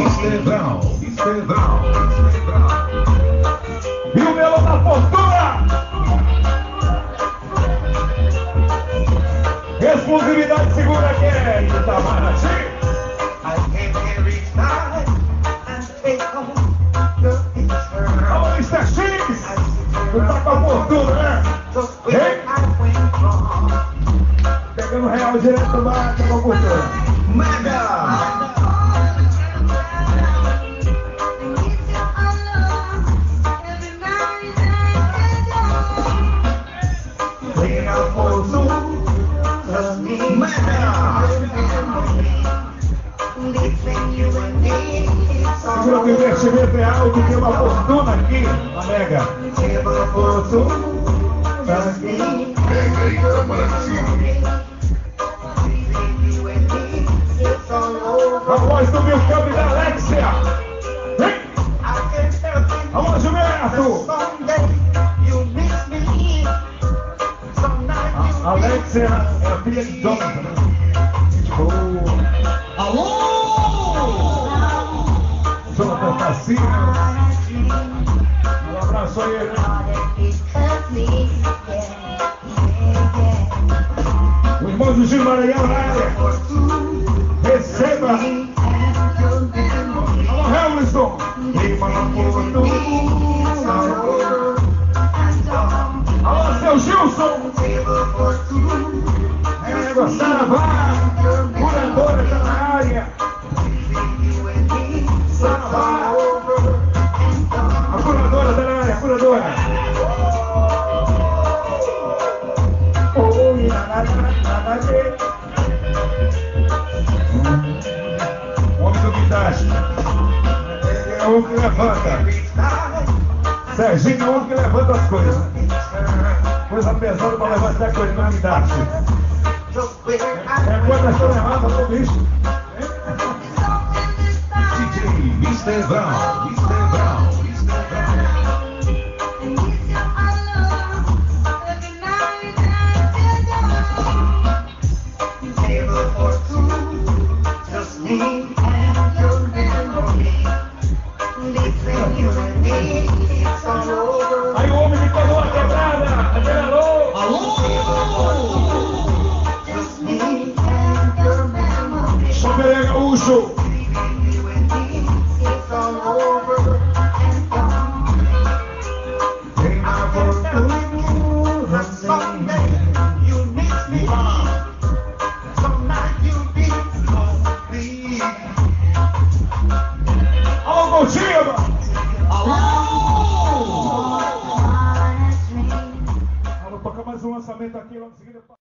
Mr. Brown. E o melão da fortuna! Exclusividade segura aqui é Itamaraty. Alô, Mr. X! Tu tá com a fortuna, né? Hein? Pegando real direto lá, tá com a fortuna. Mega! Segura que o investimento é alto, tem uma fortuna aqui, a Mega. Mega Itamaraty. A voz do meu câmbio da Alexia. Vem! Alô, Gilberto! A Alexia é a filha de Jonathan. Alô! Jonathan Cassinho. Um abraço aí, né? O irmão do Gil Maranhão na área. Receba! Alô, Hamilton! Alô, seu Gilson! Saravá! Curadora tá na área! Saravá! A curadora tá na área, a curadora! Oi, o homem do guindaste. É o homem que levanta. Serginho é o homem que levanta as coisas. Coisa pesada pra levantar a coisa no guindaste. É quando a história errada no bicho. DJ Mr. Brown. Aí o homem que pegou a quebrada. Aquele alô. Alô! Chapeleiro gaúcho. Alô, Coutinho! Alô! Vamos tocar mais um lançamento aqui, logo em seguida.